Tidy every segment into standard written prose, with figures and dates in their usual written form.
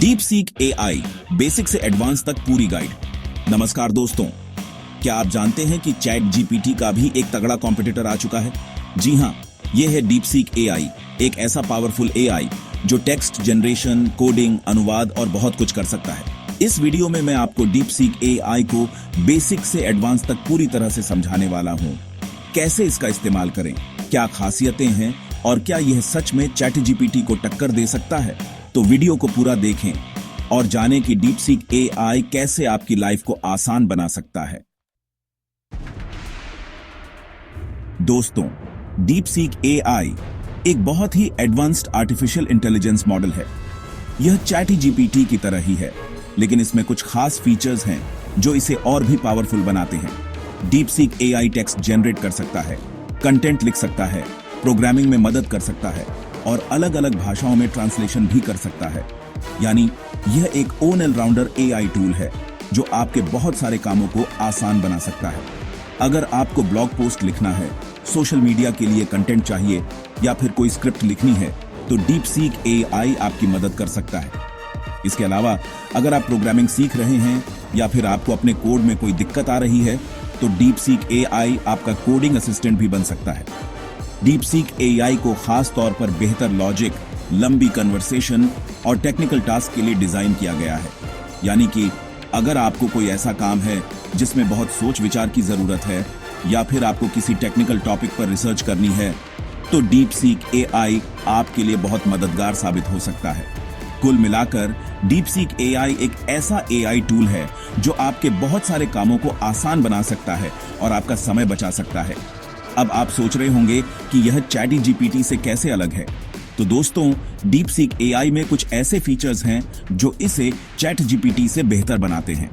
Deep seek AI, basic से advance तक पूरी गाइड। नमस्कार दोस्तों, क्या आप जानते हैं कि चैट जीपीटी का भी एक तगड़ा कॉम्पिटिटर आ चुका है? जी हाँ, ये है डीप सीक एआई, एक ऐसा पावरफुल एआई जो टेक्स्ट जनरेशन, कोडिंग, अनुवाद और बहुत कुछ कर सकता है। इस वीडियो में मैं आपको डीप सीक एआई को बेसिक से एडवांस तक पूरी तरह से समझाने वाला हूँ। कैसे इसका इस्तेमाल करें, क्या खासियतें हैं और क्या यह सच में चैट जीपीटी को टक्कर दे सकता है? तो वीडियो को पूरा देखें और जानें कि डीप सीक एआई कैसे आपकी लाइफ को आसान बना सकता है। दोस्तों, डीप सीक एआई एक बहुत ही एडवांस्ड आर्टिफिशियल इंटेलिजेंस मॉडल है। यह चैट जीपीटी की तरह ही है, लेकिन इसमें कुछ खास फीचर्स हैं जो इसे और भी पावरफुल बनाते हैं। Deep seek AI text generate कर सकता है, कंटेंट लिख सकता है, प्रोग्रामिंग में मदद कर सकता है और अलग अलग भाषाओं में ट्रांसलेशन भी कर सकता है। यानी यह एक ऑल राउंडर एआई टूल है जो आपके बहुत सारे कामों को आसान बना सकता है। अगर आपको ब्लॉग पोस्ट लिखना है, सोशल मीडिया के लिए कंटेंट चाहिए या फिर कोई स्क्रिप्ट लिखनी है, तो डीप सीक एआई आपकी मदद कर सकता है। इसके अलावा अगर आप प्रोग्रामिंग सीख रहे हैं या फिर आपको अपने कोड में कोई दिक्कत आ रही है, तो डीप सीक एआई आपका कोडिंग असिस्टेंट भी बन सकता है। डीप सीक एआई को खास तौर पर बेहतर लॉजिक, लंबी कन्वर्सेशन और टेक्निकल टास्क के लिए डिजाइन किया गया है। यानी कि अगर आपको कोई ऐसा काम है जिसमें बहुत सोच विचार की जरूरत है या फिर आपको किसी टेक्निकल टॉपिक पर रिसर्च करनी है, तो डीप सीक एआई आपके लिए बहुत मददगार साबित हो सकता है। कुल मिलाकर डीप सीक एआई एक ऐसा एआई टूल है जो आपके बहुत सारे कामों को आसान बना सकता है और आपका समय बचा सकता है। अब आप सोच रहे होंगे कि यह चैट जीपीटी से कैसे अलग है। तो दोस्तों, डीप सीक एआई में कुछ ऐसे फीचर्स हैं जो इसे चैट जीपीटी से बेहतर बनाते हैं।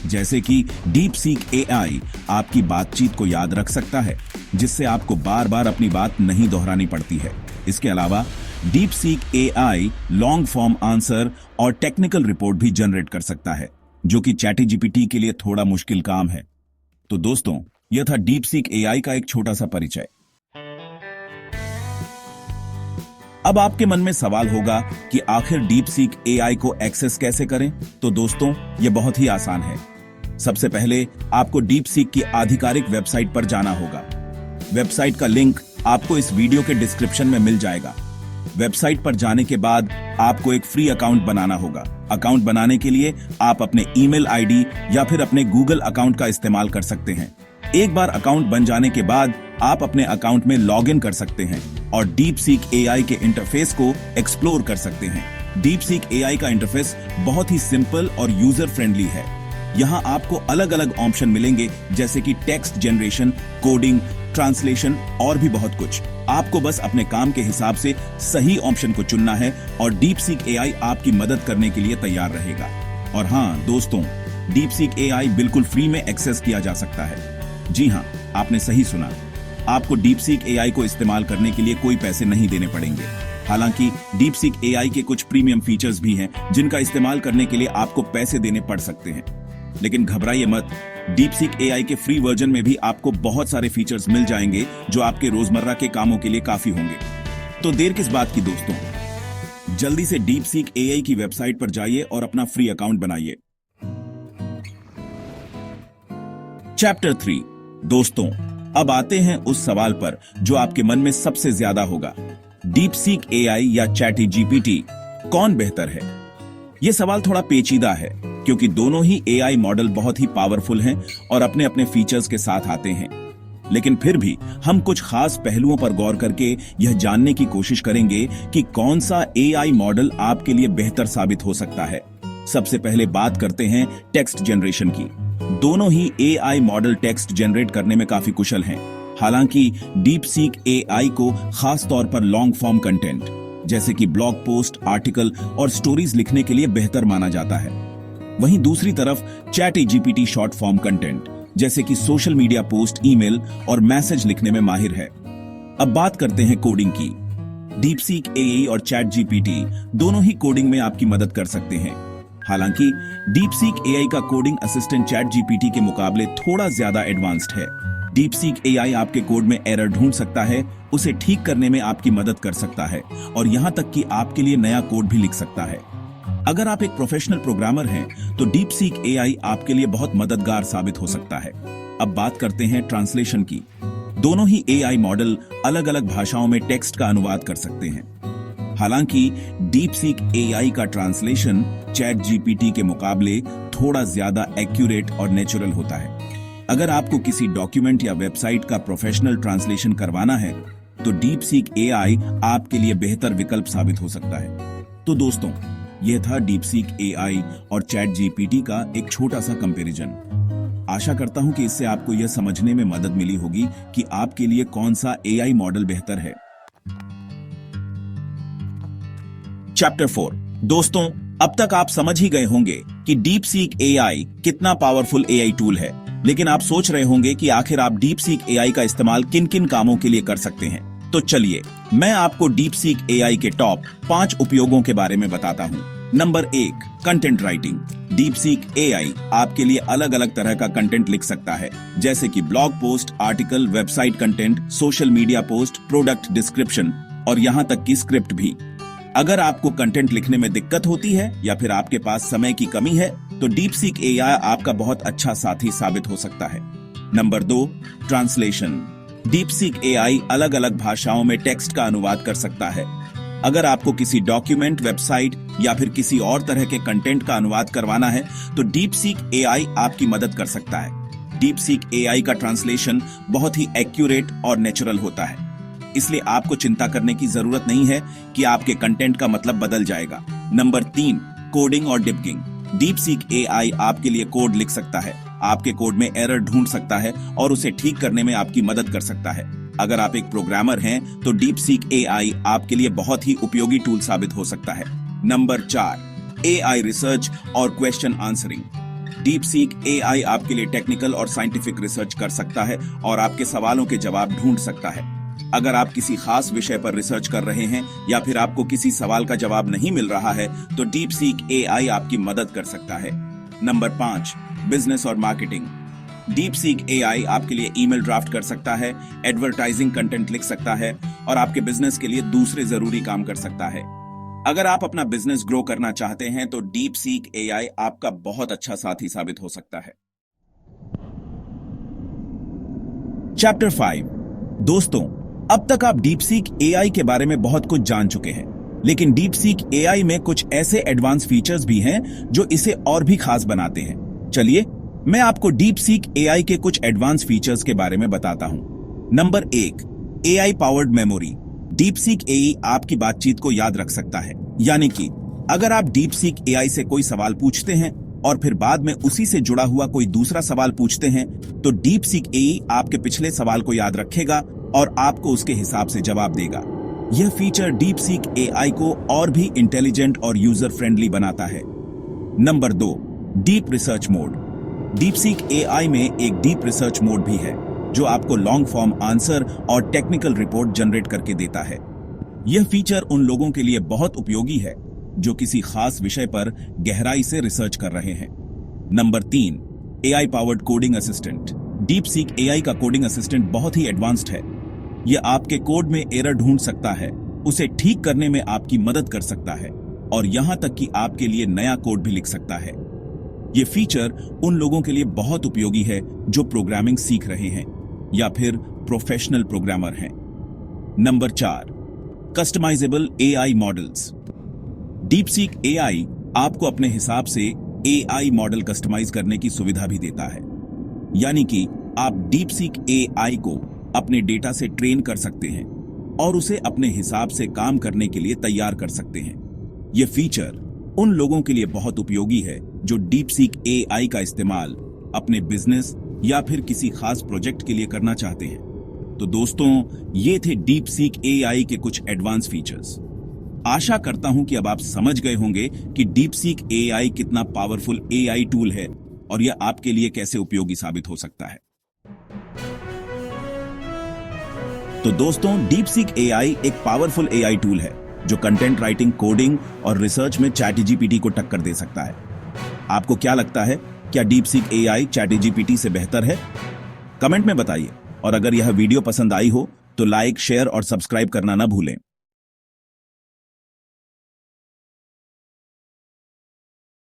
जैसे कि डीप सीक एआई आपकी बातचीत को याद रख सकता है, जिससे आपको बार बार अपनी बात नहीं दोहरानी पड़ती है। इसके अलावा deep seek AI long form answer और टेक्निकल रिपोर्ट भी जनरेट कर सकता है, जो कि चैट जीपीटी के लिए थोड़ा मुश्किल काम है। तो दोस्तों, यह था डीप सीक एआई का एक छोटा सा परिचय। अब आपके मन में सवाल होगा कि आखिर डीप सीक एआई को एक्सेस कैसे करें? तो दोस्तों, यह बहुत ही आसान है। सबसे पहले आपको डीप सीक की आधिकारिक वेबसाइट पर जाना होगा। वेबसाइट का लिंक आपको इस वीडियो के डिस्क्रिप्शन में मिल जाएगा। वेबसाइट पर जाने के बाद आपको एक फ्री अकाउंट बनाना होगा। अकाउंट बनाने के लिए आप अपने ईमेल आईडी या फिर अपने गूगल अकाउंट का इस्तेमाल कर सकते हैं। एक बार अकाउंट बन जाने के बाद आप अपने अकाउंट में लॉग इन कर सकते हैं और डीप सीक एआई के इंटरफेस को एक्सप्लोर कर सकते हैं। डीप सीक एआई का इंटरफेस बहुत ही सिंपल और यूजर फ्रेंडली है। यहाँ आपको अलग अलग ऑप्शन मिलेंगे, जैसे कि टेक्स्ट जनरेशन, कोडिंग, ट्रांसलेशन और भी बहुत कुछ। आपको बस अपने काम के हिसाब से सही ऑप्शन को चुनना है और डीप सीक एआई आपकी मदद करने के लिए तैयार रहेगा। और हाँ दोस्तों, डीप सीक एआई बिल्कुल फ्री में एक्सेस किया जा सकता है। जी हाँ, आपने सही सुना। आपको डीप सीक एआई को इस्तेमाल करने के लिए कोई पैसे नहीं देने पड़ेंगे। हालांकि डीप सीक एआई के कुछ प्रीमियम फीचर्स भी हैं जिनका इस्तेमाल करने के लिए आपको पैसे देने पड़ सकते हैं। लेकिन घबराइए मत, डीप सीक एआई के फ्री वर्जन में भी आपको बहुत सारे फीचर्स मिल जाएंगे जो आपके रोजमर्रा के कामों के लिए काफी होंगे। तो देर किस बात की दोस्तों, जल्दी से डीप सीक एआई की वेबसाइट पर जाइए और अपना फ्री अकाउंट बनाइए। चैप्टर 3। दोस्तों, अब आते हैं उस सवाल पर जो आपके मन में सबसे ज्यादा होगा। डीप सीक एआई या चैट जीपीटी, कौन बेहतर है? यह सवाल थोड़ा पेचीदा है क्योंकि दोनों ही एआई मॉडल बहुत ही पावरफुल हैं और अपने अपने फीचर्स के साथ आते हैं। लेकिन फिर भी हम कुछ खास पहलुओं पर गौर करके यह जानने की कोशिश करेंगे कि कौन सा एआई मॉडल आपके लिए बेहतर साबित हो सकता है। सबसे पहले बात करते हैं टेक्स्ट जनरेशन की। दोनों ही एआई मॉडल टेक्स्ट जनरेट करने में काफी कुशल हैं। हालांकि डीप सीक एआई को खास तौर पर लॉन्ग फॉर्म कंटेंट, जैसे कि ब्लॉग पोस्ट, आर्टिकल और स्टोरीज लिखने के लिए बेहतर माना जाता है। वहीं दूसरी तरफ chat GPT short form content, जैसे कि सोशल मीडिया पोस्ट, ईमेल और मैसेज लिखने में माहिर है। अब बात करते हैं कोडिंग की। डीप सीक एआई और चैट जीपीटी दोनों ही कोडिंग में आपकी मदद कर सकते हैं। हालांकि डीप सीक एआई का कोडिंग असिस्टेंट चैट जीपीटी के मुकाबले थोड़ा ज्यादा एडवांस्ड है। डीप सीक एआई आपके कोड में एरर ढूंढ सकता है, उसे ठीक करने में आपकी मदद कर सकता है और यहां तक कि आपके लिए नया कोड भी लिख सकता है। अगर आप एक प्रोफेशनल प्रोग्रामर हैं तो डीप सीक एआई आपके लिए बहुत मददगार साबित हो सकता है। अब बात करते हैं ट्रांसलेशन की। दोनों ही एआई मॉडल अलग अलग भाषाओं में टेक्स्ट का अनुवाद कर सकते हैं। हालांकि डीप सीक एआई का ट्रांसलेशन चैट जीपीटी के मुकाबले थोड़ा ज्यादा एक्यूरेट और नेचुरल होता है। अगर आपको किसी डॉक्यूमेंट या वेबसाइट का प्रोफेशनल ट्रांसलेशन करवाना है तो डीप सीक एआई आपके लिए बेहतर विकल्प साबित हो सकता है। तो दोस्तों, यह था डीप सीक एआई और चैट जीपीटी का एक छोटा सा कंपैरिजन। आशा करता हूं कि इससे आपको यह समझने में मदद मिली होगी कि आपके लिए कौन सा एआई मॉडल बेहतर है। चैप्टर 4। दोस्तों, अब तक आप समझ ही गए होंगे कि डीप सीक एआई कितना पावरफुल एआई टूल है, लेकिन आप सोच रहे होंगे कि आखिर आप डीप सीक एआई का इस्तेमाल किन किन कामों के लिए कर सकते हैं। तो चलिए मैं आपको डीप सीक एआई के टॉप 5 उपयोगों के बारे में बताता हूं। Number 1, content writing. Deep seek AI आपके लिए अलग अलग तरह का कंटेंट लिख सकता है, जैसे कि blog post, article, website content, social media post, product description और यहां तक कि स्क्रिप्ट भी। अगर आपको कंटेंट लिखने में दिक्कत होती है या फिर आपके पास समय की कमी है तो डीप सीक एआई आपका बहुत अच्छा साथी साबित हो सकता है। Number 2, translation. Deep seek AI अलग अलग भाषाओं में टेक्स्ट का अनुवाद कर सकता है। अगर आपको किसी डॉक्यूमेंट, वेबसाइट या फिर किसी और तरह के कंटेंट का अनुवाद करवाना है तो डीप सीक एआई आपकी मदद कर सकता है। डीप सीक एआई का ट्रांसलेशन बहुत ही एक्यूरेट और नेचुरल होता है, इसलिए आपको चिंता करने की जरूरत नहीं है कि आपके कंटेंट का मतलब बदल जाएगा। नंबर 3, कोडिंग और डिबगिंग। डीप सीक एआई आपके लिए कोड लिख सकता है, आपके कोड में एरर ढूंढ सकता है और उसे ठीक करने में आपकी मदद कर सकता है। अगर आप एक प्रोग्रामर हैं तो डीप सीक एआई आपके लिए बहुत ही उपयोगी टूल साबित हो सकता है। नंबर 4, एआई रिसर्च और question answering. Deep seek AI आपके लिए टेक्निकल और साइंटिफिक रिसर्च कर सकता है और आपके सवालों के जवाब ढूंढ सकता है। अगर आप किसी खास विषय पर रिसर्च कर रहे हैं या फिर आपको किसी सवाल का जवाब नहीं मिल रहा है तो डीप सीक एआई आपकी मदद कर सकता है। नंबर 5, बिजनेस और मार्केटिंग। डीप सीक एआई आपके लिए ईमेल ड्राफ्ट कर सकता है, एडवर्टाइजिंग कंटेंट लिख सकता है और आपके बिजनेस के लिए दूसरे जरूरी काम कर सकता है। अगर आप अपना बिजनेस ग्रो करना चाहते हैं तो डीप सीक एआई आपका बहुत अच्छा साथी साबित हो सकता है। चैप्टर 5। दोस्तों, अब तक आप डीप सीक एआई के बारे में बहुत कुछ जान चुके हैं, लेकिन डीप सीक एआई में कुछ ऐसे एडवांस फीचर्स भी हैं जो इसे और भी खास बनाते हैं। चलिए मैं आपको डीप सीक एआई के कुछ एडवांस फीचर्स के बारे में बताता हूं। Number 1, AI powered memory. Deep seek AI आपकी बातचीत को याद रख सकता है, यानी कि अगर आप डीप सीक एआई से कोई सवाल पूछते हैं और फिर बाद में उसी से जुड़ा हुआ कोई दूसरा सवाल पूछते हैं तो डीप सीक एआई आपके पिछले सवाल को याद रखेगा और आपको उसके हिसाब से जवाब देगा। यह फीचर डीप सीक एआई को और भी इंटेलिजेंट और यूजर फ्रेंडली बनाता है। Number 2, deep research mode. Deep seek AI में एक डीप रिसर्च मोड भी है जो आपको लॉन्ग फॉर्म आंसर और टेक्निकल रिपोर्ट जनरेट करके देता है। यह फीचर उन लोगों के लिए बहुत उपयोगी है जो किसी खास विषय पर गहराई से रिसर्च कर रहे हैं। Number 3, AI powered coding assistant. Deep seek AI का कोडिंग असिस्टेंट बहुत ही एडवांस्ड है। यह आपके कोड में एरर ढूंढ सकता है, उसे ठीक करने में आपकी मदद कर सकता है और यहां तक कि आपके लिए नया कोड भी लिख सकता है। यह फीचर उन लोगों के लिए बहुत उपयोगी है जो प्रोग्रामिंग सीख रहे हैं या फिर प्रोफेशनल प्रोग्रामर हैं। Number 4, customizable AI models. DeepSeek AI आपको अपने हिसाब से एआई मॉडल कस्टमाइज करने की सुविधा भी देता है, यानी कि आप डीप सीक एआई को अपने डेटा से ट्रेन कर सकते हैं और उसे अपने हिसाब से काम करने के लिए तैयार कर सकते हैं। यह फीचर उन लोगों के लिए बहुत उपयोगी है जो डीप सीक एआई का इस्तेमाल अपने बिजनेस या फिर किसी खास प्रोजेक्ट के लिए करना चाहते हैं। तो दोस्तों, ये थे डीप सीक एआई के कुछ एडवांस फीचर्स। आशा करता हूं कि अब आप समझ गए होंगे कि डीप सीक एआई कितना पावरफुल एआई टूल है और यह आपके लिए कैसे उपयोगी साबित हो सकता है। तो दोस्तों, डीप सीक एआई एक पावरफुल एआई टूल है जो कंटेंट राइटिंग, कोडिंग और रिसर्च में चैट जीपीटी को टक्कर दे सकता है। आपको क्या लगता है, क्या deep seek AI chat GPT से बेहतर है? कमेंट में बताइए और अगर यह वीडियो पसंद आई हो तो लाइक, शेयर और सब्सक्राइब करना ना भूलें।